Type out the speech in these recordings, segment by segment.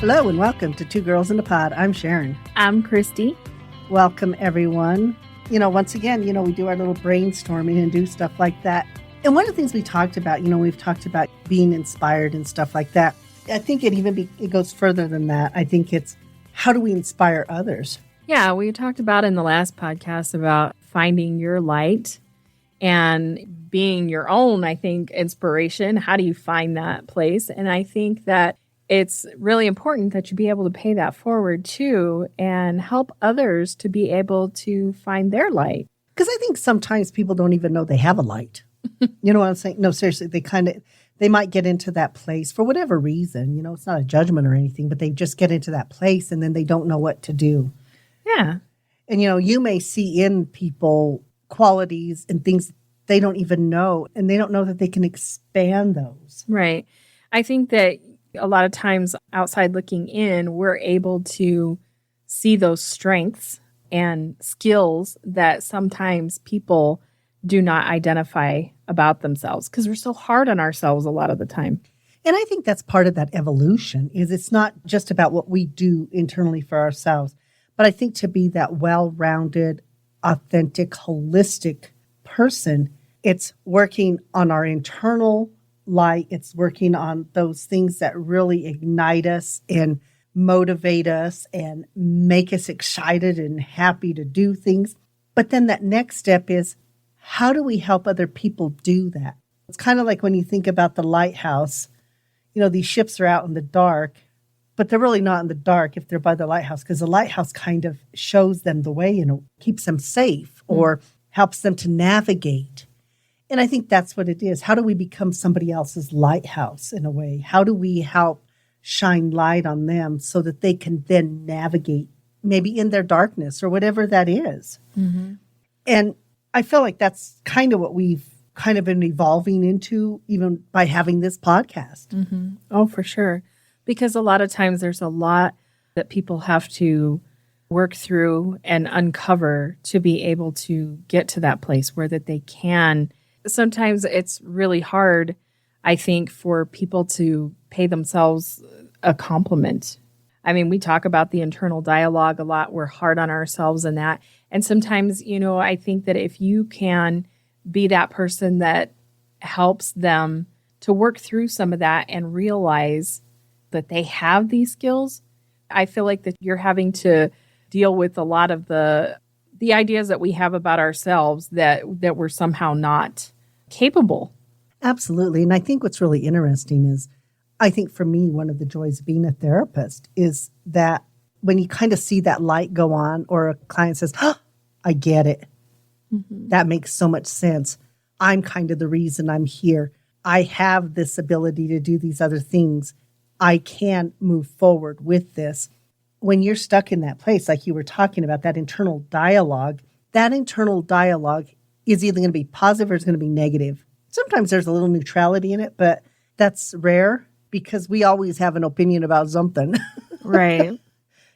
Hello and welcome to Two Girls in a Pod. I'm Sharon. I'm Christy. Welcome, everyone. Once again, we do our little brainstorming and do stuff like that. And one of the things we talked about, we've talked about being inspired and stuff like that. I think it goes further than that. I think it's how do we inspire others? Yeah, we talked about in the last podcast about finding your light and being your own, I think, inspiration. How do you find that place? And I think that it's really important that you be able to pay that forward too and help others to be able to find their light. Because I think sometimes people don't even know they have a light. You know what I'm saying? No, seriously, they might get into that place for whatever reason. It's not a judgment or anything, but they just get into that place and then they don't know what to do. Yeah. And, you may see in people qualities and things they don't even know, and they don't know that they can expand those. Right. I think that a lot of times outside looking in, we're able to see those strengths and skills that sometimes people do not identify about themselves because we're so hard on ourselves a lot of the time. And I think that's part of that evolution is it's not just about what we do internally for ourselves, but I think to be that well-rounded, authentic, holistic person, it's working on our internal light. It's working on those things that really ignite us and motivate us and make us excited and happy to do things. But then that next step is, how do we help other people do that? It's kind of like when you think about the lighthouse, these ships are out in the dark, but they're really not in the dark if they're by the lighthouse, because the lighthouse kind of shows them the way, keeps them safe or helps them to navigate. And I think that's what it is. How do we become somebody else's lighthouse in a way? How do we help shine light on them so that they can then navigate maybe in their darkness or whatever that is? Mm-hmm. And I feel like that's kind of what we've kind of been evolving into even by having this podcast. Mm-hmm. Oh, for sure. Because a lot of times there's a lot that people have to work through and uncover to be able to get to that place where that they can. Sometimes it's really hard, I think, for people to pay themselves a compliment. I mean, we talk about the internal dialogue a lot. We're hard on ourselves in that. And sometimes, I think that if you can be that person that helps them to work through some of that and realize that they have these skills, I feel like that you're having to deal with a lot of the ideas that we have about ourselves that we're somehow not capable. Absolutely. And I think what's really interesting is, I think for me, one of the joys of being a therapist is that when you kind of see that light go on or a client says, oh, I get it. Mm-hmm. That makes so much sense. I'm kind of the reason I'm here. I have this ability to do these other things. I can move forward with this. When you're stuck in that place, like you were talking about, that internal dialogue is either going to be positive or it's going to be negative. Sometimes there's a little neutrality in it, but that's rare because we always have an opinion about something. Right.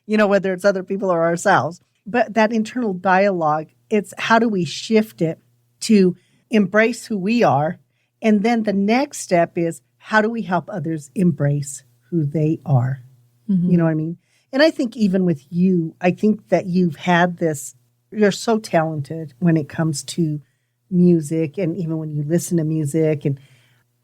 Whether it's other people or ourselves. But that internal dialogue, it's how do we shift it to embrace who we are? And then the next step is how do we help others embrace who they are? Mm-hmm. You know what I mean? And I think even with you, I think that you've had this, you're so talented when it comes to music and even when you listen to music. And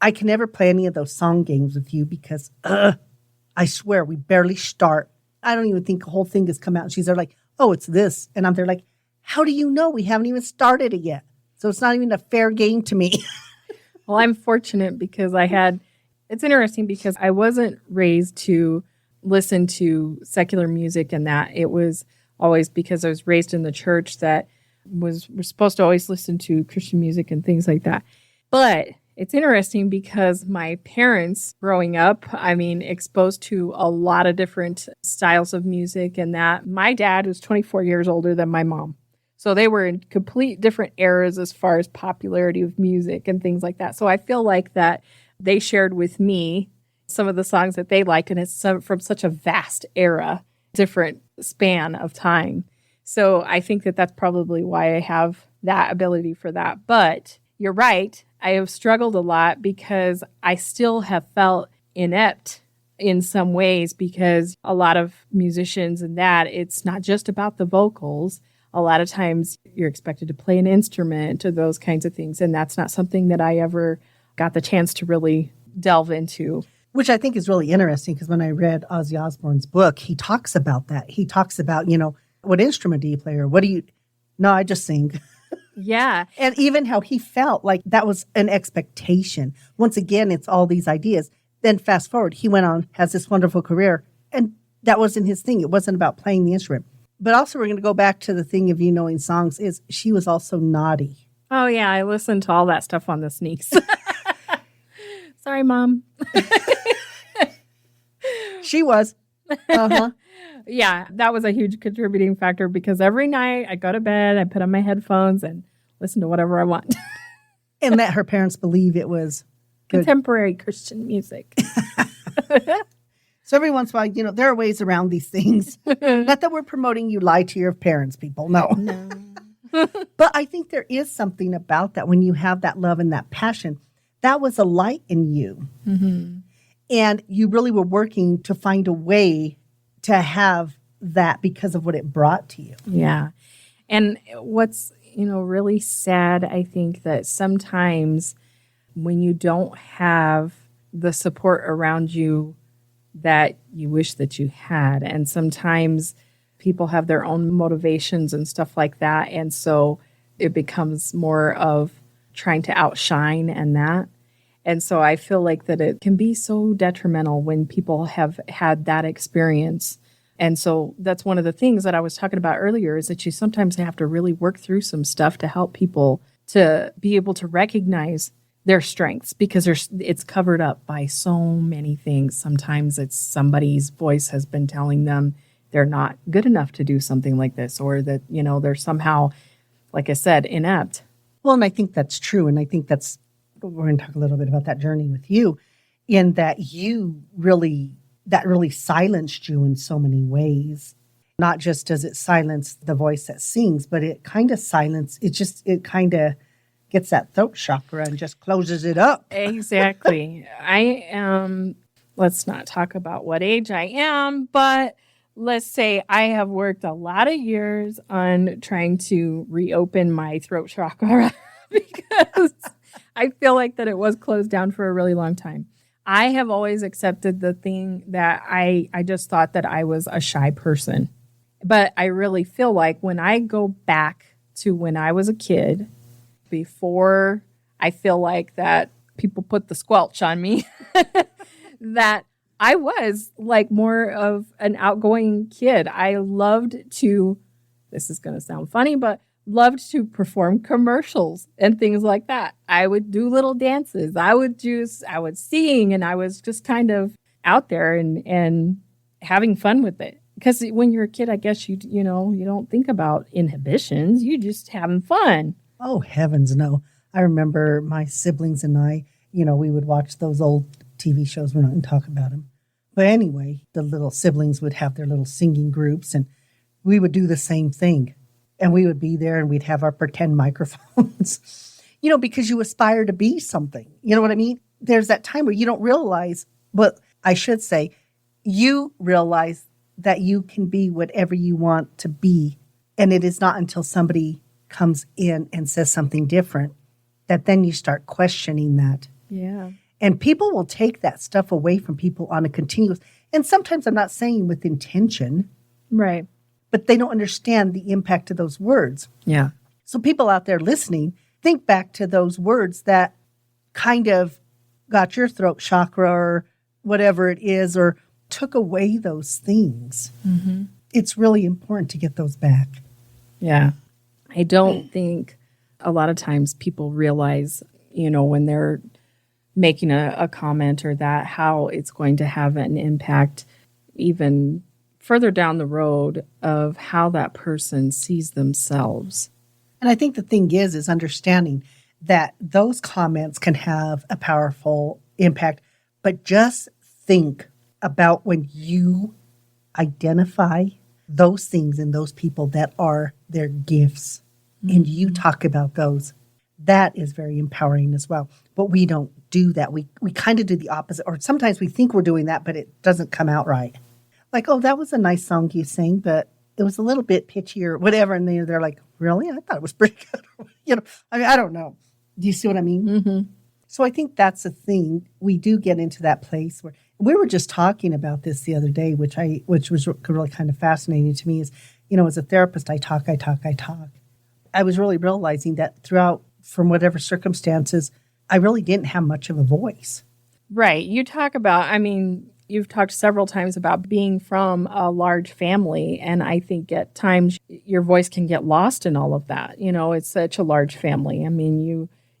I can never play any of those song games with you because I swear we barely start. I don't even think the whole thing has come out. And she's there like, oh, it's this. And I'm there like, how do you know? We haven't even started it yet. So it's not even a fair game to me. Well, I'm fortunate because it's interesting because I wasn't raised to listen to secular music and that. It was always because I was raised in the church that we're supposed to always listen to Christian music and things like that. But it's interesting because my parents growing up, exposed to a lot of different styles of music and that. My dad was 24 years older than my mom. So they were in complete different eras as far as popularity of music and things like that. So I feel like that they shared with me some of the songs that they liked, and it's from such a vast era, different span of time. So I think that that's probably why I have that ability for that. But you're right. I have struggled a lot because I still have felt inept in some ways, because a lot of musicians and that it's not just about the vocals. A lot of times you're expected to play an instrument or those kinds of things. And that's not something that I ever got the chance to really delve into. Which I think is really interesting because when I read Ozzy Osbourne's book, he talks about that. He talks about, what instrument do you play or what do you, no, I just sing. Yeah. And even how he felt like that was an expectation. Once again, it's all these ideas. Then fast forward, he went on, has this wonderful career, and that wasn't his thing. It wasn't about playing the instrument. But also we're going to go back to the thing of you knowing songs is she was also naughty. Oh, yeah. I listened to all that stuff on the sneaks. Sorry, Mom. She was. Uh-huh. Yeah, that was a huge contributing factor because every night I go to bed, I put on my headphones and listen to whatever I want. And that her parents believe it was good. Contemporary Christian music. So every once in a while, there are ways around these things. Not that we're promoting you lie to your parents, people. No. But I think there is something about that when you have that love and that passion. That was a light in you. Mm-hmm. And you really were working to find a way to have that because of what it brought to you. Yeah. And what's, really sad, I think that sometimes when you don't have the support around you that you wish that you had, and sometimes people have their own motivations and stuff like that. And so it becomes more of trying to outshine and that. And so I feel like that it can be so detrimental when people have had that experience. And so that's one of the things that I was talking about earlier is that you sometimes have to really work through some stuff to help people to be able to recognize their strengths because it's covered up by so many things. Sometimes it's somebody's voice has been telling them they're not good enough to do something like this or that, they're somehow, like I said, inept. Well, and I think that's true. And I think we're going to talk a little bit about that journey with you in that that really silenced you in so many ways. Not just does it silence the voice that sings, but it kind of it kind of gets that throat chakra and just closes it up. Exactly. I am, let's not talk about what age I am, but let's say I have worked a lot of years on trying to reopen my throat chakra because I feel like that it was closed down for a really long time. I have always accepted the thing that I just thought that I was a shy person. But I really feel like when I go back to when I was a kid, before I feel like that people put the squelch on me, that I was like more of an outgoing kid. I loved to, this is going to sound funny, but loved to perform commercials and things like that. I would do little dances. I would sing, and I was just kind of out there and having fun with it. Because when you're a kid, I guess you don't think about inhibitions. You just having fun. Oh, heavens, no. I remember my siblings and I, we would watch those old TV shows. We're not going to talk about them. But anyway, the little siblings would have their little singing groups, and we would do the same thing. And we would be there and we'd have our pretend microphones, because you aspire to be something. You know what I mean? There's that time where you don't realize, but I should say, you realize that you can be whatever you want to be. And it is not until somebody comes in and says something different that then you start questioning that. Yeah. And people will take that stuff away from people on a continuous, and sometimes I'm not saying with intention. Right. But they don't understand the impact of those words. Yeah. So people out there listening, think back to those words that kind of got your throat chakra or whatever it is, or took away those things. Mm-hmm. It's really important to get those back. Yeah. I don't think a lot of times people realize, when they're making a comment or that, how it's going to have an impact even further down the road of how that person sees themselves. And I think the thing is understanding that those comments can have a powerful impact, but just think about when you identify those things and those people that are their gifts, and you talk about those. That is very empowering as well. But we don't do that. We kind of do the opposite. Or sometimes we think we're doing that, but it doesn't come out right. Like, oh, that was a nice song you sang, but it was a little bit pitchy or whatever. And they're like, really? I thought it was pretty good. I mean, I don't know. Do you see what I mean? Mm-hmm. So I think that's the thing. We do get into that place where we were just talking about this the other day, which was really kind of fascinating to me is, as a therapist, I talk. I was really realizing that throughout, from whatever circumstances, I really didn't have much of a voice. Right. You've talked several times about being from a large family. And I think at times your voice can get lost in all of that. It's such a large family. I mean,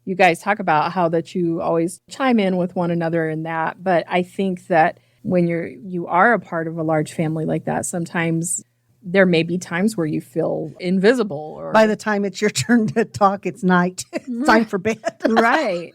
you guys talk about how that you always chime in with one another in that. But I think that when you are a part of a large family like that, sometimes there may be times where you feel invisible. Or by the time it's your turn to talk, it's night. It's time for bed. Right.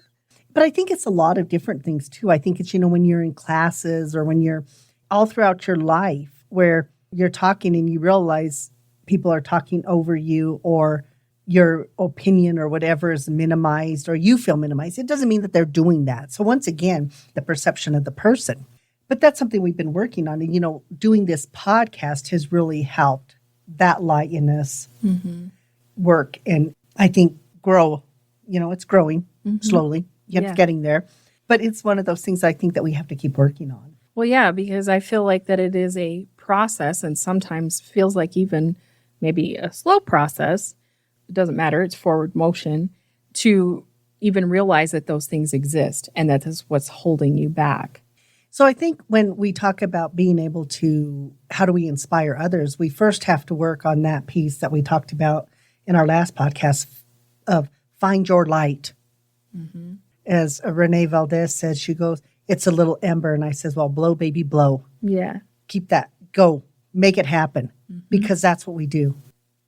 But I think it's a lot of different things too. I think it's, when you're in classes or when you're all throughout your life where you're talking and you realize people are talking over you or your opinion or whatever is minimized or you feel minimized. It doesn't mean that they're doing that. So once again, the perception of the person. But that's something we've been working on. And, doing this podcast has really helped that light in us work. And I think grow, it's growing slowly. It's getting there. But it's one of those things I think that we have to keep working on. Well, yeah, because I feel like that it is a process and sometimes feels like even maybe a slow process. It doesn't matter. It's forward motion to even realize that those things exist and that is what's holding you back. So I think when we talk about being able to, how do we inspire others, we first have to work on that piece that we talked about in our last podcast of find your light. Mm-hmm. As Renee Valdez says, she goes, it's a little ember. And I says, well, blow, baby, blow. Yeah. Keep that. Go. Make it happen. Because that's what we do.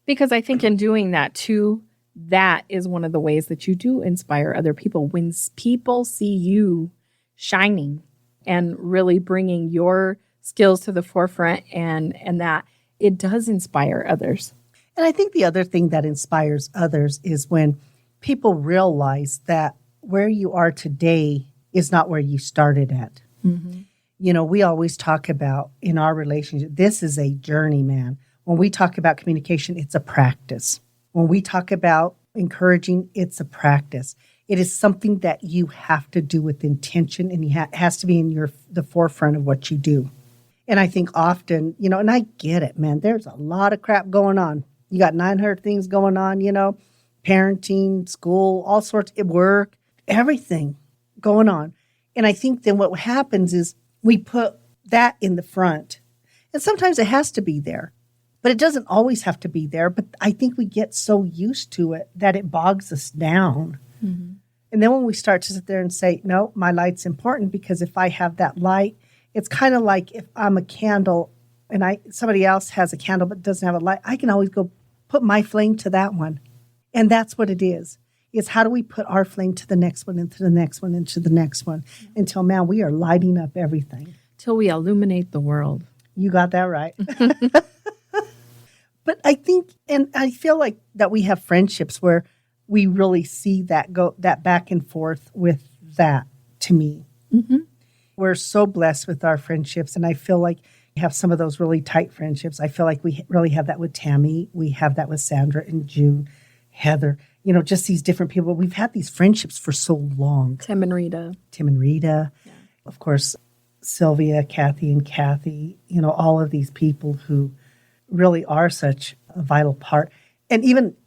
Because I think in doing that too, that is one of the ways that you do inspire other people. When people see you shining and really bringing your skills to the forefront and that it does inspire others. And I think the other thing that inspires others is when people realize that where you are today is not where you started at. Mm-hmm. We always talk about in our relationship, this is a journey, man. When we talk about communication, it's a practice. When we talk about encouraging, it's a practice. It is something that you have to do with intention and it has to be in the forefront of what you do. And I think often, and I get it, man, there's a lot of crap going on. You got 900 things going on, parenting, school, all sorts of work, everything going on. And I think then what happens is we put that in the front. And sometimes it has to be there. But it doesn't always have to be there. But I think we get so used to it that it bogs us down. Mm-hmm. And then when we start to sit there and say, no, my light's important because if I have that light, it's kind of like if I'm a candle and somebody else has a candle but doesn't have a light, I can always go put my flame to that one. And that's what it is. It's how do we put our flame to the next one, into the next one, into the next one, until, man, we are lighting up everything. Till we illuminate the world. You got that right. But I think, and I feel like that we have friendships where we really see that back and forth with that, to me. Mm-hmm. We're so blessed with our friendships, and I feel like we have some of those really tight friendships. I feel like we really have that with Tammy. We have that with Sandra and June, Heather, just these different people. We've had these friendships for so long. Tim and Rita. Yeah. Of course, Sylvia, Kathy, and Kathy, all of these people who really are such a vital part. And even,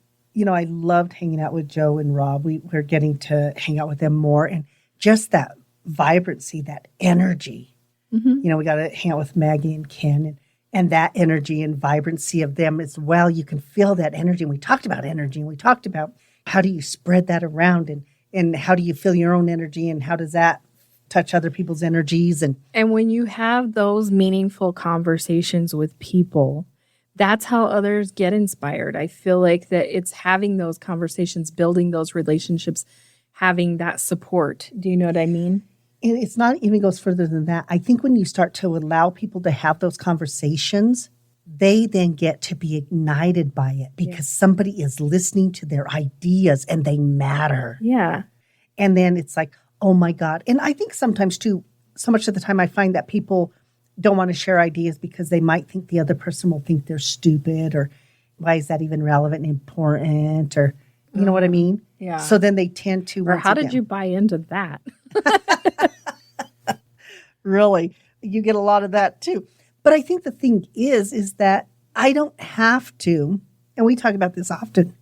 I loved hanging out with Joe and Rob. We're getting to hang out with them more. And just that vibrancy, that energy. Mm-hmm. We got to hang out with Maggie and Ken and that energy and vibrancy of them as well. You can feel that energy. And we talked about energy and we talked about how do you spread that around and how do you feel your own energy and how does that touch other people's energies. And when you have those meaningful conversations with people, that's how others get inspired. I feel like that it's having those conversations, building those relationships, having that support. Do you know what I mean? And it's not even goes further than that. I think when you start to allow people to have those conversations, they then get to be ignited by it because somebody is listening to their ideas and they matter. Yeah. And then it's like, oh my God. And I think sometimes too, so much of the time I find that people don't want to share ideas because they might think the other person will think they're stupid, or why is that even relevant and important, or you know what I mean? Yeah. So then they tend to. Or how did you buy into that? Really, you get a lot of that too. But I think the thing is that I don't have to, and we talk about this often,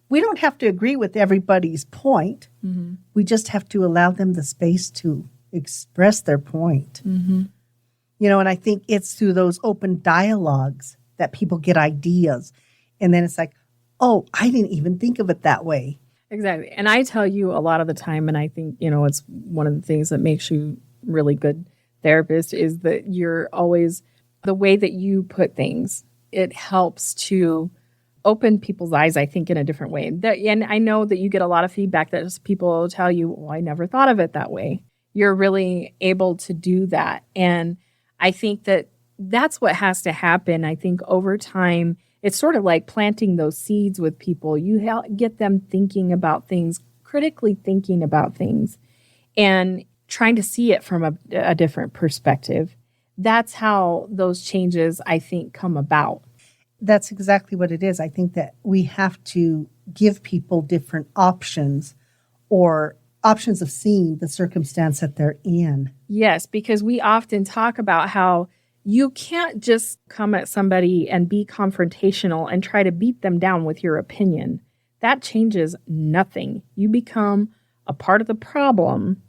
we don't have to agree with everybody's point. Mm-hmm. We just have to allow them the space to express their point. Mm-hmm. You know, and I think it's through those open dialogues that people get ideas. And then it's like, oh, I didn't even think of it that way. Exactly. And I tell you a lot of the time, and I think, it's one of the things that makes you really good therapist is that you're always, the way that you put things, it helps to open people's eyes, I think, in a different way. And I know that you get a lot of feedback that just people tell you, oh, I never thought of it that way. You're really able to do that. And I think that that's what has to happen. I think over time, it's sort of like planting those seeds with people. You get them thinking about things, critically thinking about things, and trying to see it from a different perspective. That's how those changes, I think, come about. That's exactly what it is. I think that we have to give people different options, or options of seeing the circumstance that they're in. Yes, because we often talk about how you can't just come at somebody and be confrontational and try to beat them down with your opinion. That changes nothing. You become a part of the problem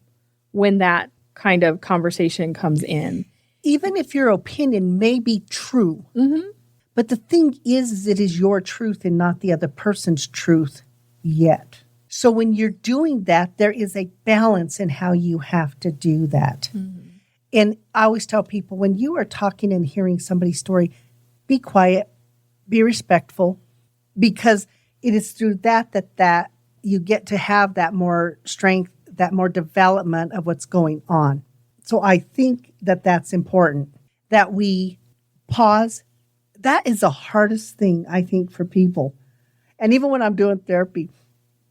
when that kind of conversation comes in. Even if your opinion may be true, Mm-hmm. but the thing is it is your truth and not the other person's truth yet. So when you're doing that, there is a balance in how you have to do that. Mm-hmm. And I always tell people, when you are talking and hearing somebody's story, be quiet, be respectful, because it is through that you get to have that more strength, that more development of what's going on. So I think that that's important, that we pause. That is the hardest thing, I think, for people. And even when I'm doing therapy,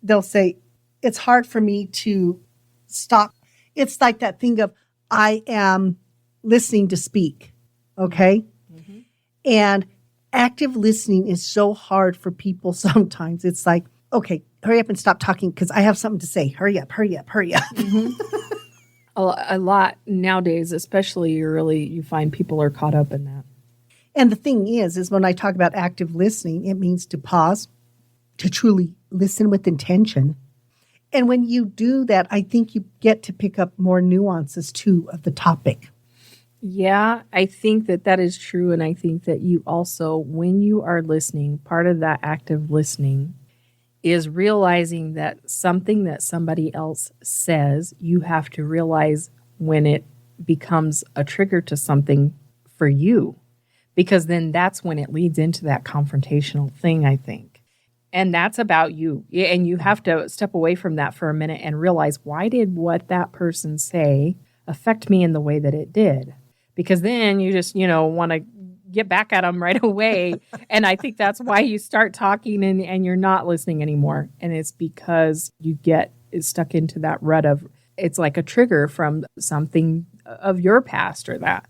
they'll say, it's hard for me to stop. It's like that thing of, I am listening to speak, okay? Mm-hmm. And active listening is so hard for people sometimes. It's like, okay, hurry up and stop talking because I have something to say. Hurry up, hurry up, hurry up. Mm-hmm. A lot nowadays, especially, you find people are caught up in that. And the thing is when I talk about active listening, it means to pause, to truly listen with intention. And when you do that, I think you get to pick up more nuances, too, of the topic. Yeah, I think that is true. And I think that you also, when you are listening, part of that active listening is realizing that something that somebody else says, you have to realize when it becomes a trigger to something for you. Because then that's when it leads into that confrontational thing, I think. And that's about you. And you have to step away from that for a minute and realize, why did what that person say affect me in the way that it did? Because then you just, want to get back at them right away. And I think that's why you start talking and you're not listening anymore. And it's because you get stuck into that rut of, it's like a trigger from something of your past or that.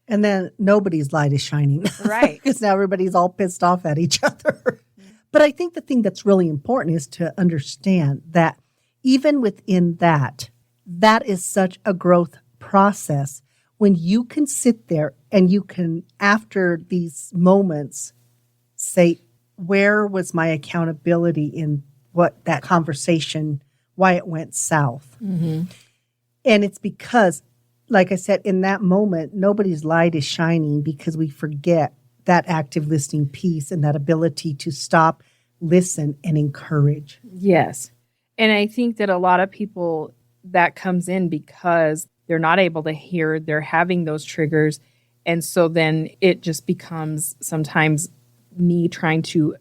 And then nobody's light is shining. Right. Because now everybody's all pissed off at each other. But I think the thing that's really important is to understand that even within that is such a growth process when you can sit there and you can, after these moments, say, where was my accountability in what that conversation, why it went south? Mm-hmm. And it's because, like I said, in that moment, nobody's light is shining because we forget that active listening piece and that ability to stop, listen, and encourage. Yes. And I think that a lot of people, that comes in because they're not able to hear, they're having those triggers. And so then it just becomes sometimes me trying to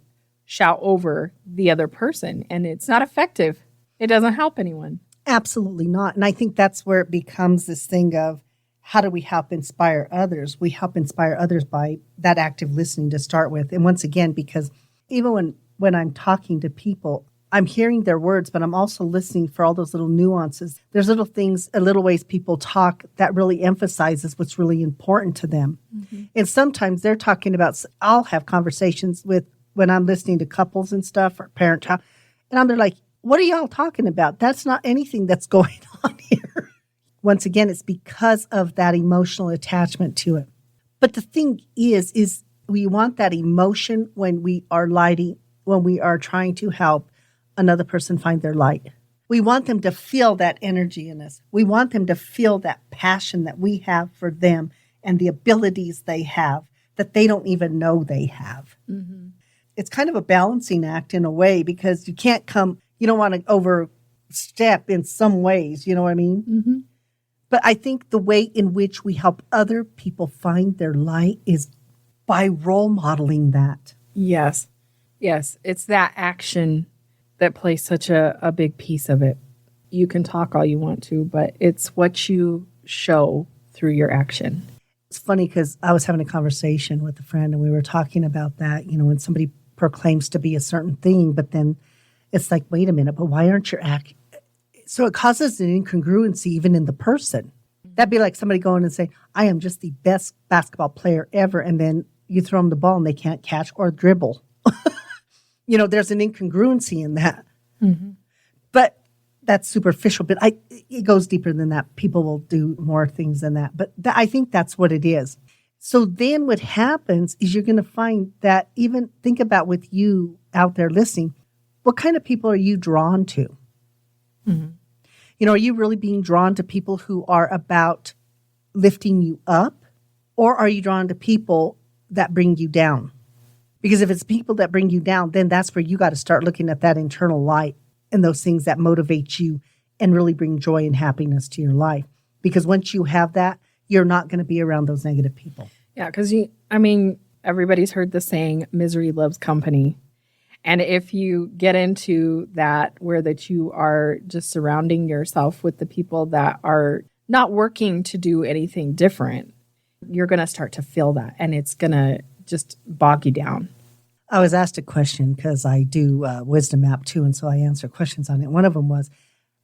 shout over the other person, and it's not effective. It doesn't help anyone. Absolutely not. And I think that's where it becomes this thing of, how do we help inspire others? We help inspire others by that active listening to start with. And once again, because even when I'm talking to people, I'm hearing their words, but I'm also listening for all those little nuances. There's little things, little ways people talk that really emphasizes what's really important to them. Mm-hmm. And sometimes they're talking about, I'll have conversations with, when I'm listening to couples and stuff or parent-child, and I'm there like, what are y'all talking about? That's not anything that's going on here. Once again, it's because of that emotional attachment to it. But the thing is we want that emotion when we are trying to help another person find their light. We want them to feel that energy in us. We want them to feel that passion that we have for them and the abilities they have that they don't even know they have. Mm-hmm. It's kind of a balancing act in a way, because you don't want to overstep in some ways, you know what I mean? Mm-hmm. But I think the way in which we help other people find their light is by role modeling that. Yes. Yes. It's that action that plays such a big piece of it. You can talk all you want to, but it's what you show through your action. It's funny because I was having a conversation with a friend and we were talking about that, when somebody proclaims to be a certain thing, but then it's like, wait a minute, but why aren't you acting? So it causes an incongruency even in the person. That'd be like somebody going and saying, I am just the best basketball player ever. And then you throw them the ball and they can't catch or dribble. There's an incongruency in that. Mm-hmm. But that's superficial. But it goes deeper than that. People will do more things than that. But I think that's what it is. So then what happens is you're going to find that, even think about with you out there listening, what kind of people are you drawn to? Mm-hmm. Are you really being drawn to people who are about lifting you up? Or are you drawn to people that bring you down? Because if it's people that bring you down, then that's where you got to start looking at that internal light and those things that motivate you and really bring joy and happiness to your life. Because once you have that, you're not going to be around those negative people. Yeah, because everybody's heard the saying, misery loves company. And if you get into that, where that you are just surrounding yourself with the people that are not working to do anything different, you're going to start to feel that, and it's going to just bog you down. I was asked a question because I do Wisdom Map too, and so I answer questions on it. One of them was,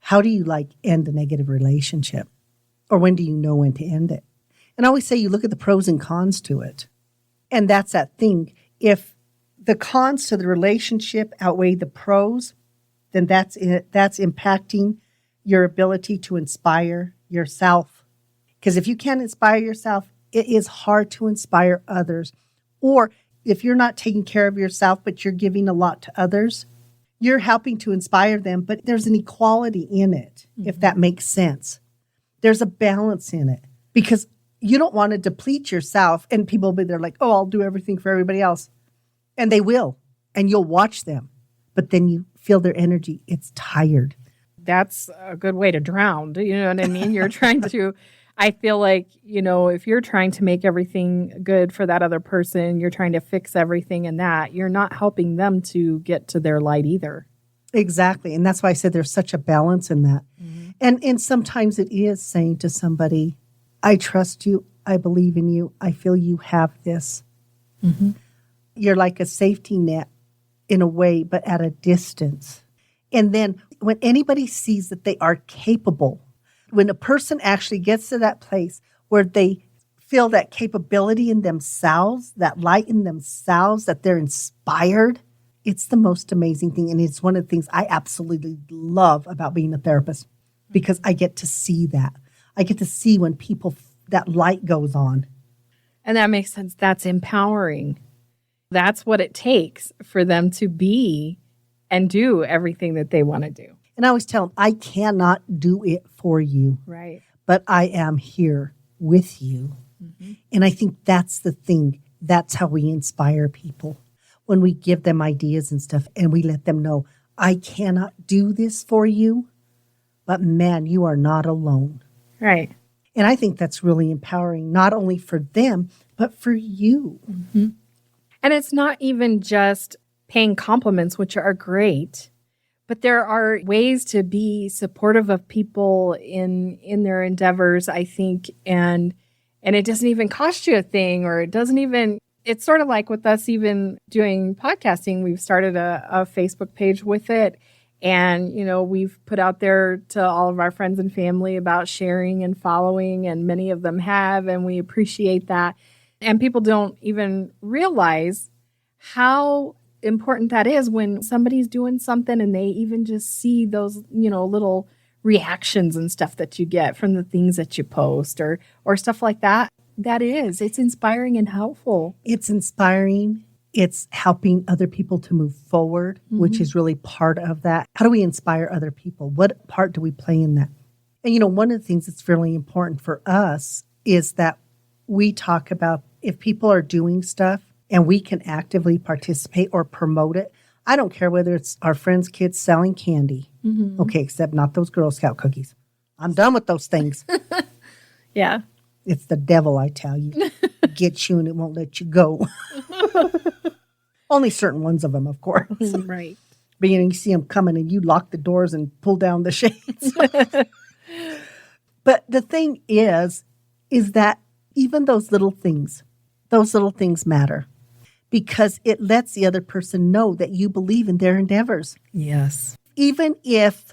how do you end a negative relationship? Or when do you know when to end it? And I always say you look at the pros and cons to it. And that's that thing. If the cons to the relationship outweigh the pros, then that's it. That's impacting your ability to inspire yourself. Because if you can't inspire yourself, it is hard to inspire others. Or if you're not taking care of yourself, but you're giving a lot to others, you're helping to inspire them, but there's an equality in it, if that makes sense. There's a balance in it, because you don't want to deplete yourself, and people will be there like, oh, I'll do everything for everybody else. And they will, and you'll watch them, but then you feel their energy. It's tired. That's a good way to drown. You know what I mean? You're trying to, I feel like, if you're trying to make everything good for that other person, you're trying to fix everything in that, you're not helping them to get to their light either. Exactly. And that's why I said there's such a balance in that. Mm-hmm. And sometimes it is saying to somebody, I trust you. I believe in you. I feel you have this. Mm-hmm. You're like a safety net in a way, but at a distance. And then when anybody sees that they are capable, when a person actually gets to that place where they feel that capability in themselves, that light in themselves, that they're inspired, it's the most amazing thing. And it's one of the things I absolutely love about being a therapist, because I get to see that. I get to see when people, that light goes on. And that makes sense. That's empowering. That's what it takes for them to be and do everything that they want to do. And I always tell them, I cannot do it for you. Right. But I am here with you. Mm-hmm. And I think that's the thing. That's how we inspire people. When we give them ideas and stuff and we let them know, I cannot do this for you, but man, you are not alone. Right. And I think that's really empowering, not only for them, but for you. Mm-hmm. And it's not even just paying compliments, which are great, But there are ways to be supportive of people in their endeavors, I think, and it doesn't even cost you a thing, or it doesn't even. It's sort of like with us even doing podcasting. We've started a Facebook page with it, and we've put out there to all of our friends and family about sharing and following, and many of them have, and we appreciate that. And people don't even realize how important that is when somebody's doing something and they even just see those, little reactions and stuff that you get from the things that you post or stuff like that. It's inspiring and helpful. It's inspiring. It's helping other people to move forward, which is really part of that. How do we inspire other people? What part do we play in that? And, one of the things that's really important for us is that we talk about if people are doing stuff and we can actively participate or promote it. I don't care whether it's our friends' kids selling candy. Okay, except not those Girl Scout cookies. I'm done with those things. Yeah. It's the devil, I tell you. It gets you and it won't let you go. Only certain ones of them, of course. Right. But you see them coming and you lock the doors and pull down the shades. But the thing is that even those little things matter because it lets the other person know that you believe in their endeavors. Yes. Even if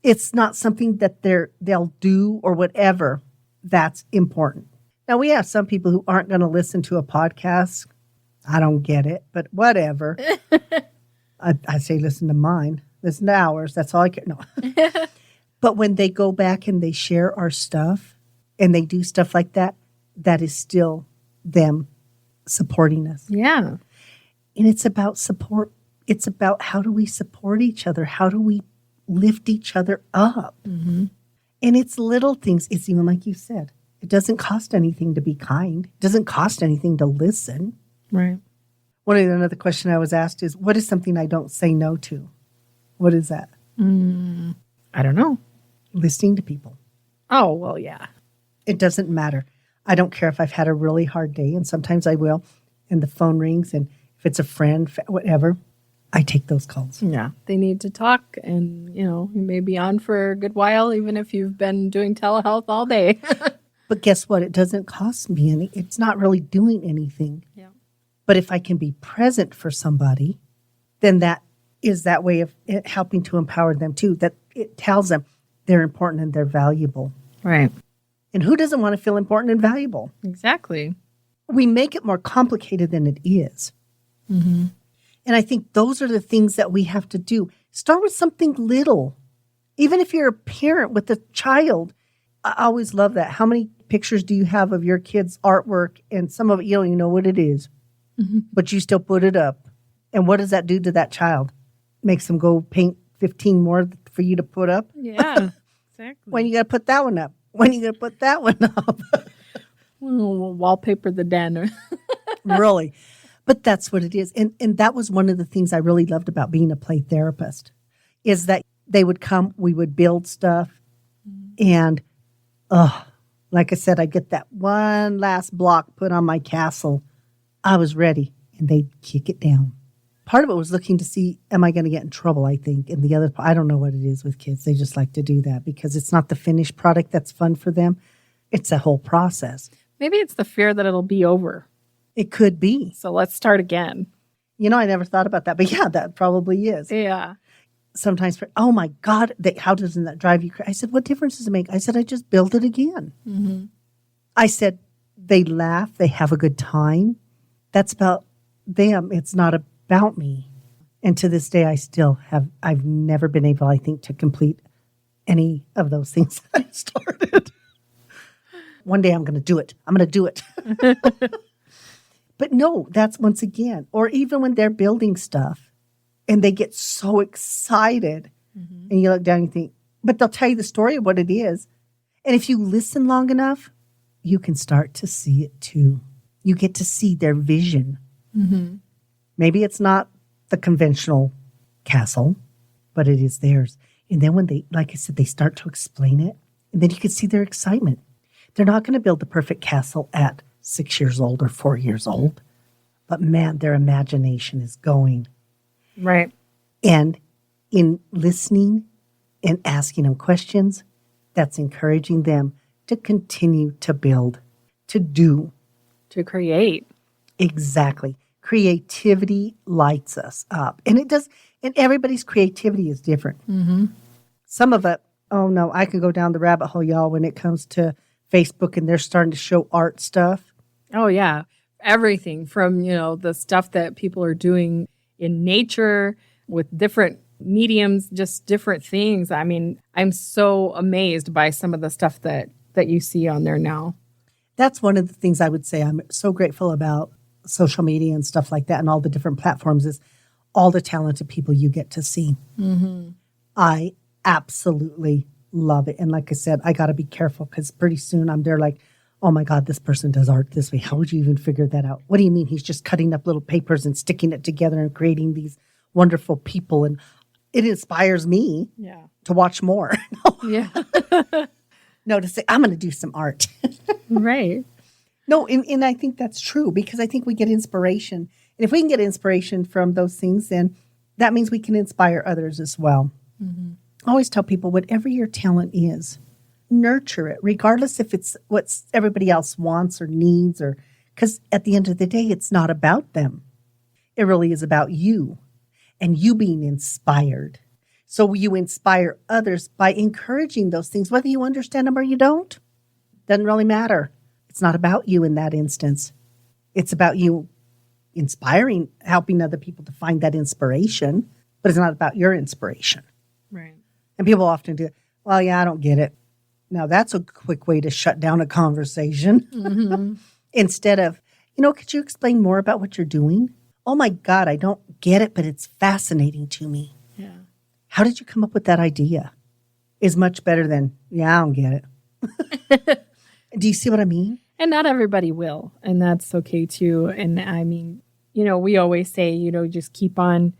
it's not something that they'll do or whatever, that's important. Now, we have some people who aren't going to listen to a podcast. I don't get it, but whatever. I say listen to mine. Listen to ours. That's all I care. No. But when they go back and they share our stuff and they do stuff like that, that is still them supporting us. Yeah. And it's about support. It's about how do we support each other? How do we lift each other up? And it's little things. It's even like you said, it doesn't cost anything to be kind. It doesn't cost anything to listen. Right. Another question I was asked is, what is something I don't say no to? What is that? I don't know. Listening to people. Oh, well, yeah. It doesn't matter. I don't care if I've had a really hard day, and sometimes I will, and the phone rings, and if it's a friend, whatever, I take those calls. Yeah. They need to talk, and, you may be on for a good while, even if you've been doing telehealth all day. But guess what? It doesn't cost me any. It's not really doing anything. Yeah. But if I can be present for somebody, then that is that way of it helping to empower them too, that it tells them they're important and they're valuable. Right. And who doesn't want to feel important and valuable? Exactly. We make it more complicated than it is. And I think those are the things that we have to do. Start with something little. Even if you're a parent with a child, I always love that. How many pictures do you have of your kids' artwork? And some of it, you don't even know what it is, but you still put it up. And what does that do to that child? Makes them go paint 15 more for you to put up? Yeah. Exactly. When you got to put that one up? When you going to put that one up? We'll wallpaper the den. Really. But that's what it is. And that was one of the things I really loved about being a play therapist is that they would come, we would build stuff. And, like I said, I get that one last block put on my castle. I was ready. And they'd kick it down. Part of it was looking to see, am I going to get in trouble, I think. And the other, I don't know what it is with kids. They just like to do that because it's not the finished product that's fun for them. It's a whole process. Maybe it's the fear that it'll be over. It could be. So let's start again. I never thought about that. But yeah, that probably is. Yeah. Sometimes, oh my God, how doesn't that drive you crazy? I said, what difference does it make? I said, I just build it again. I said, they laugh, they have a good time. That's about them. It's not about me. And to this day, I've never been able, I think, to complete any of those things that I started. One day I'm going to do it. I'm going to do it. But no, that's once again, or even when they're building stuff and they get so excited and you look down and you think, but they'll tell you the story of what it is. And if you listen long enough, you can start to see it too. You get to see their vision. Maybe it's not the conventional castle, but it is theirs. And then when they, like I said, they start to explain it, and then you can see their excitement. They're not going to build the perfect castle at 6 years old or 4 years old, but man, their imagination is going. Right. And in listening and asking them questions, that's encouraging them to continue to build, to do. To create. Exactly. Creativity lights us up. And it does, and everybody's creativity is different. Some of it, oh no, I can go down the rabbit hole, y'all, when it comes to Facebook and they're starting to show art stuff. Oh, yeah. Everything from, the stuff that people are doing in nature with different mediums, just different things. I mean, I'm so amazed by some of the stuff that you see on there now. That's one of the things I would say I'm so grateful about social media and stuff like that and all the different platforms is all the talented people you get to see. I absolutely love it. And like I said, I got to be careful because pretty soon I'm there like, oh my God, this person does art this way. How would you even figure that out? What do you mean he's just cutting up little papers and sticking it together and creating these wonderful people? And it inspires me to watch more. Yeah. No, to say, I'm going to do some art. Right. No, and I think that's true because I think we get inspiration. And if we can get inspiration from those things, then that means we can inspire others as well. I always tell people, whatever your talent is, nurture it, regardless if it's what everybody else wants or needs, or because at the end of the day, it's not about them. It really is about you and you being inspired. So you inspire others by encouraging those things, whether you understand them or you don't. Doesn't really matter. It's not about you in that instance. It's about you inspiring, helping other people to find that inspiration, but it's not about your inspiration. Right. And people often do, well, yeah, I don't get it. Now, that's a quick way to shut down a conversation. Instead of, could you explain more about what you're doing? Oh, my God, I don't get it, but it's fascinating to me. Yeah. How did you come up with that idea? Is much better than, yeah, I don't get it. Do you see what I mean? And not everybody will. And that's okay too. And I mean, we always say, just keep on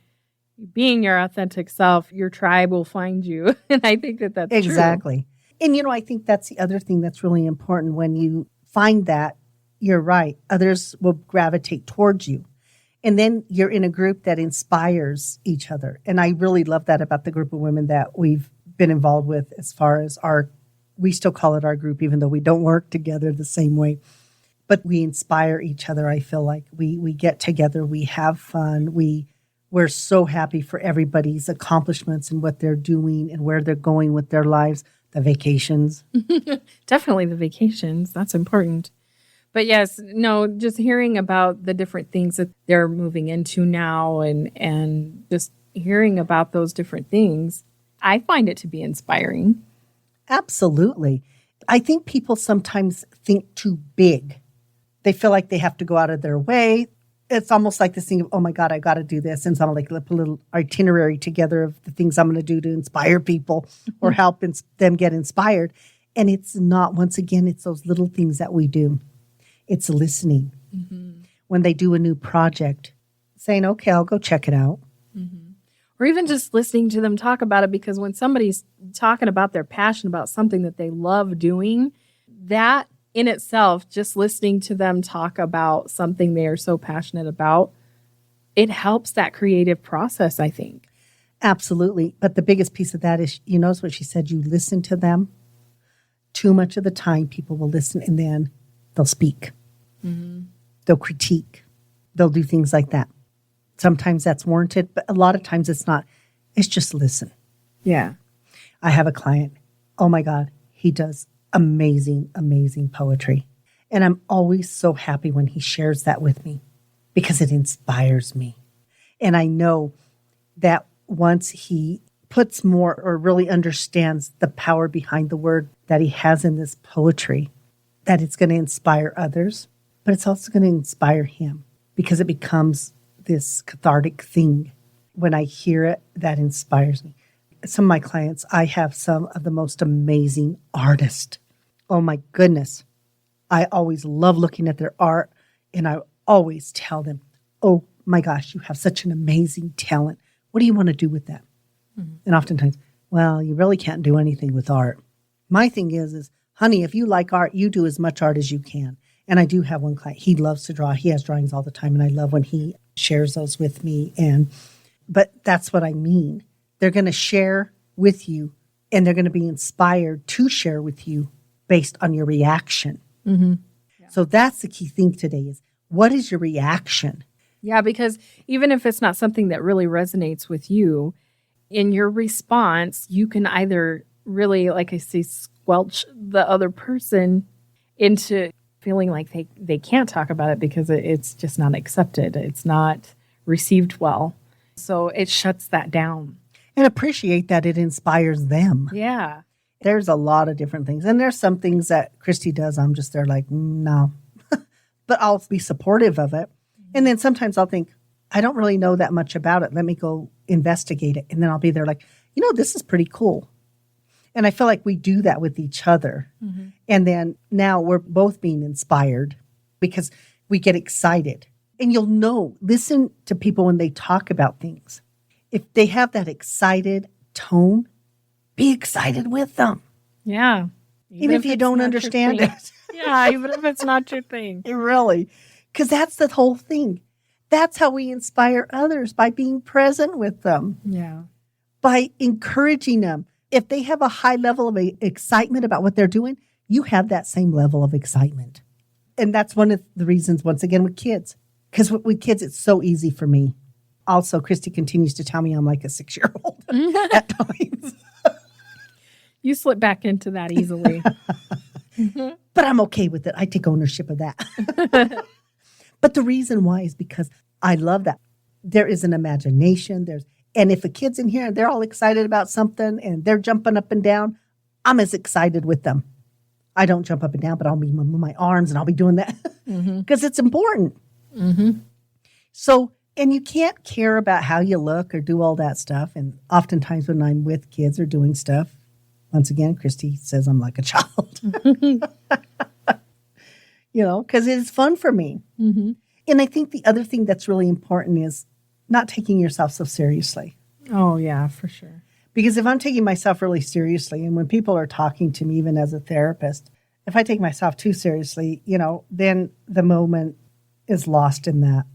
being your authentic self. Your tribe will find you. And I think that's exactly. True. And, I think that's the other thing that's really important. When you find that, you're right. Others will gravitate towards you. And then you're in a group that inspires each other. And I really love that about the group of women that we've been involved with as far as we still call it our group, even though we don't work together the same way. But we inspire each other. I feel like we get together, we have fun. We're so happy for everybody's accomplishments and what they're doing and where they're going with their lives, the vacations. Definitely the vacations. That's important. But yes, just hearing about the different things that they're moving into now and just hearing about those different things, I find it to be inspiring. Absolutely. I think people sometimes think too big. They feel like they have to go out of their way. It's almost like this thing of, oh my God, I got to do this. And so I'm like, put a little itinerary together of the things I'm going to do to inspire people or help them get inspired. And it's not, once again, it's those little things that we do. It's listening. When they do a new project, saying, okay, I'll go check it out. Or even just listening to them talk about it, because when somebody's talking about their passion about something that they love doing, that in itself, just listening to them talk about something they are so passionate about, it helps that creative process, I think. Absolutely. But the biggest piece of that is, you notice what she said, you listen to them. Too much of the time, people will listen and then they'll speak. They'll critique. They'll do things like that. Sometimes that's warranted, but a lot of times it's not. It's just listen. Yeah. I have a client. Oh my God. He does amazing, amazing poetry. And I'm always so happy when he shares that with me because it inspires me. And I know that once he puts more or really understands the power behind the word that he has in this poetry, that it's going to inspire others, but it's also going to inspire him because it becomes this cathartic thing. When I hear it, that inspires me. Some of my clients, I have some of the most amazing artists. Oh my goodness. I always love looking at their art, and I always tell them, oh my gosh, you have such an amazing talent. What do you want to do with that? And oftentimes, well, you really can't do anything with art. My thing is, honey, if you like art, you do as much art as you can. And I do have one client. He loves to draw. He has drawings all the time, and I love when he shares those with me. But that's what I mean. They're going to share with you, and they're going to be inspired to share with you based on your reaction. So that's the key thing today is, what is your reaction? Yeah, because even if it's not something that really resonates with you, in your response, you can either really, like I say, squelch the other person into feeling like they can't talk about it because it's just not accepted. It's not received well. So it shuts that down. And appreciate that it inspires them. Yeah. There's a lot of different things. And there's some things that Christy does, I'm just there like, no. But I'll be supportive of it. And then sometimes I'll think, I don't really know that much about it. Let me go investigate it. And then I'll be there like, this is pretty cool. And I feel like we do that with each other. And then now we're both being inspired because we get excited. And listen to people when they talk about things. If they have that excited tone, be excited with them. Yeah. Even if you it's don't not your understand thing. it. Yeah, even if it's not your thing. Really. Because that's the whole thing. That's how we inspire others, by being present with them, Yeah. by encouraging them. If they have a high level of excitement about what they're doing, you have that same level of excitement. And that's one of the reasons, once again, with kids. Because with kids, it's so easy for me. Also, Christy continues to tell me I'm like a 6-year-old at times. You slip back into that easily. But I'm okay with it. I take ownership of that. But the reason why is because I love that. There is an imagination. And if a kid's in here and they're all excited about something and they're jumping up and down, I'm as excited with them. I don't jump up and down, but I'll be moving my arms and I'll be doing that because it's important. So, and you can't care about how you look or do all that stuff. And oftentimes when I'm with kids or doing stuff, once again, Christy says I'm like a child. Because it's fun for me. And I think the other thing that's really important is not taking yourself so seriously. Oh, yeah, for sure. Because if I'm taking myself really seriously, and when people are talking to me, even as a therapist, if I take myself too seriously, then the moment is lost in that.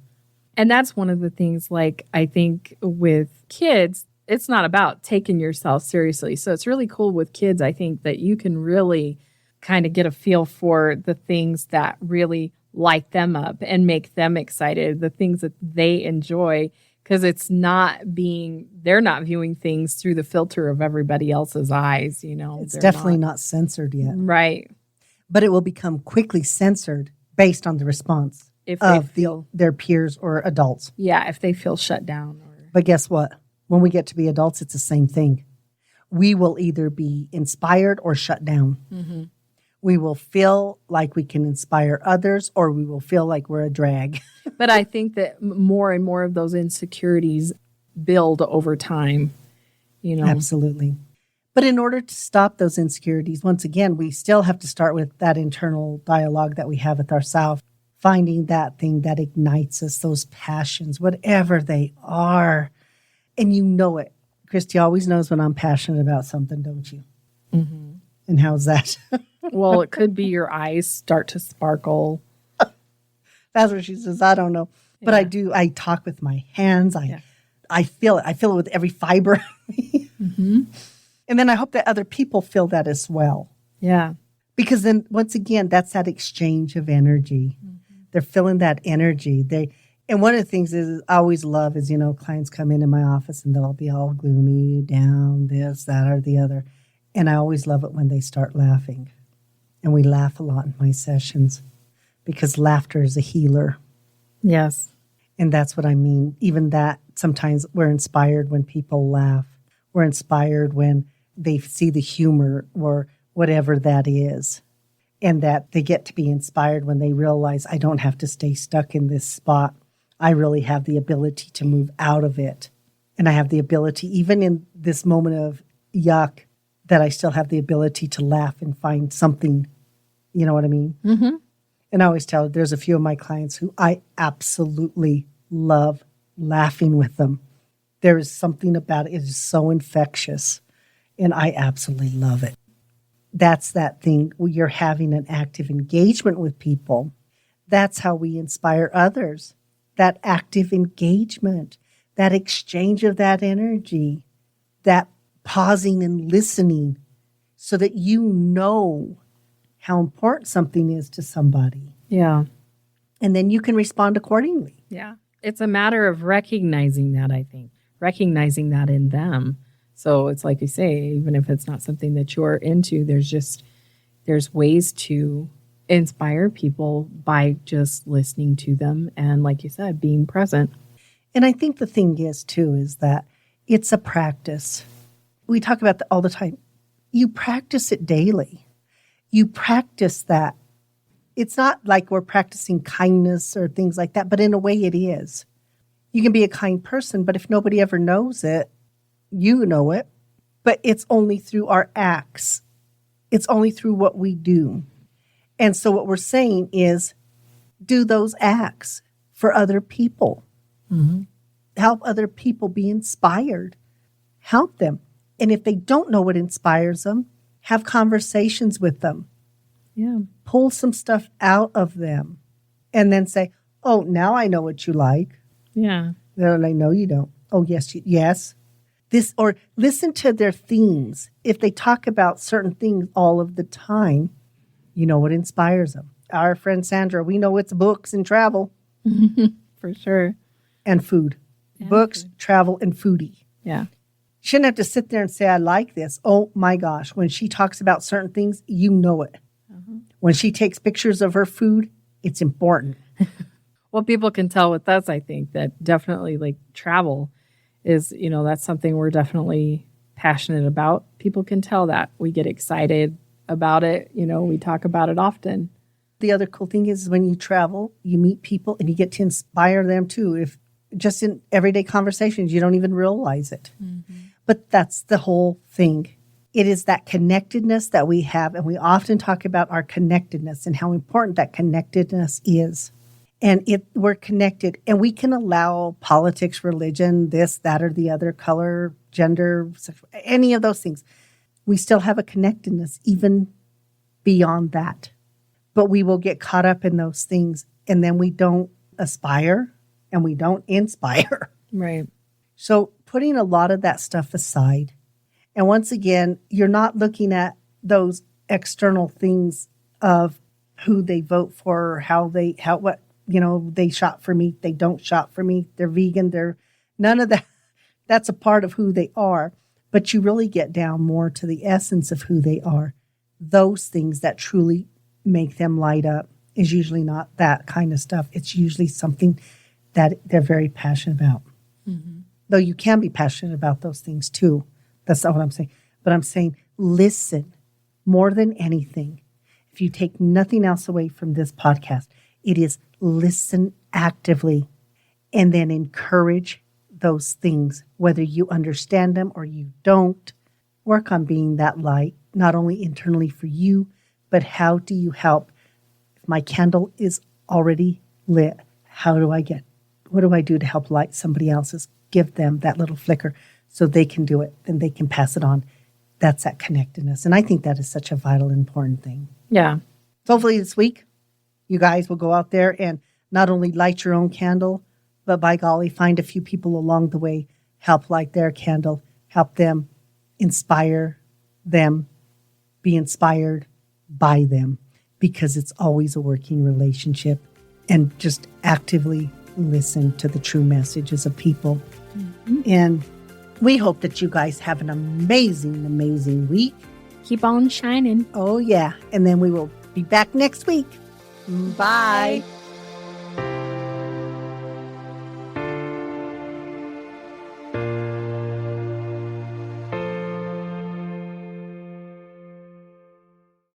And that's one of the things, like, I think with kids, it's not about taking yourself seriously. So it's really cool with kids, I think, that you can really kind of get a feel for the things that really light them up and make them excited, the things that they enjoy, because they're not viewing things through the filter of everybody else's eyes, It's definitely not censored yet. Right. But it will become quickly censored based on the response If of they feel, their peers or adults. yeah, if they feel shut down. But guess what? When we get to be adults, it's the same thing. We will either be inspired or shut down. We will feel like we can inspire others, or we will feel like we're a drag. But I think that more and more of those insecurities build over time, Absolutely. But in order to stop those insecurities, once again, we still have to start with that internal dialogue that we have with ourselves, finding that thing that ignites us, those passions, whatever they are. And you know it. Christy always knows when I'm passionate about something, don't you? And how's that? Well, it could be your eyes start to sparkle. That's what she says. I don't know. But Yeah. I do. I talk with my hands. I feel it. I feel it with every fiber of me. And then I hope that other people feel that as well. Yeah. Because then, once again, that's that exchange of energy. They're feeling that energy. And one of the things I always love is, clients come in my office and they'll be all gloomy, down, this, that, or the other. And I always love it when they start laughing. And we laugh a lot in my sessions because laughter is a healer. Yes. And that's what I mean. Even that, sometimes we're inspired when people laugh. We're inspired when they see the humor or whatever that is. And that they get to be inspired when they realize I don't have to stay stuck in this spot. I really have the ability to move out of it. And I have the ability, even in this moment of yuck, that I still have the ability to laugh and find something. You know what I mean? And I always tell, there's a few of my clients who I absolutely love laughing with them. There is something about it. It is so infectious. And I absolutely love it. That's that thing where you're having an active engagement with people. That's how we inspire others. That active engagement, that exchange of that energy. that pausing and listening so that you know how important something is to somebody. Yeah. And then you can respond accordingly. Yeah. It's a matter of recognizing that, I think, recognizing that in them. So it's like you say, even if it's not something that you're into, there's ways to inspire people by just listening to them and, like you said, being present. And I think the thing is, too, is that it's a practice. We talk about that all the time. You practice it daily. You practice that. It's not like we're practicing kindness or things like that, but in a way it is. You can be a kind person, but if nobody ever knows it, you know it. But it's only through our acts. It's only through what we do. And so what we're saying is do those acts for other people. Mm-hmm. Help other people be inspired. Help them. And if they don't know what inspires them, have conversations with them. Yeah. Pull some stuff out of them and then say, oh, now I know what you like. Yeah. They're like, no, you don't. Oh, yes, yes. This, or listen to their themes. If they talk about certain things all of the time, you know what inspires them. Our friend Sandra, we know it's books and travel. For sure. And food. And books, food. Travel, and foodie. Yeah. Shouldn't have to sit there and say, I like this. Oh my gosh. When she talks about certain things, you know it. When she takes pictures of her food, it's important. Well, people can tell with us, I think, that definitely like travel is, that's something we're definitely passionate about. People can tell that. We get excited about it. We talk about it often. The other cool thing is when you travel, you meet people and you get to inspire them too. If just in everyday conversations, you don't even realize it. Mm-hmm. But that's the whole thing. It is that connectedness that we have. And we often talk about our connectedness and how important that connectedness is. And we're connected and we can allow politics, religion, this, that, or the other, color, gender, any of those things. We still have a connectedness even beyond that. But we will get caught up in those things and then we don't aspire and we don't inspire. Right. So putting a lot of that stuff aside. And once again, you're not looking at those external things of who they vote for, they shop for meat, they don't shop for meat, they're vegan, they're none of that. That's a part of who they are. But you really get down more to the essence of who they are. Those things that truly make them light up is usually not that kind of stuff. It's usually something that they're very passionate about. Mm-hmm. Though you can be passionate about those things too. That's not what I'm saying. But I'm saying listen more than anything. If you take nothing else away from this podcast, it is listen actively and then encourage those things, whether you understand them or you don't. Work on being that light, not only internally for you, but how do you help? If my candle is already lit, what do I do to help light somebody else's? Give them that little flicker so they can do it, then they can pass it on. That's that connectedness. And I think that is such a vital, important thing. Yeah. So hopefully this week, you guys will go out there and not only light your own candle, but by golly, find a few people along the way, help light their candle, help them, inspire them, be inspired by them, because it's always a working relationship. And just actively listen to the true messages of people. Mm-hmm. And we hope that you guys have an amazing, amazing week. Keep on shining. Oh, yeah. And then we will be back next week. Bye.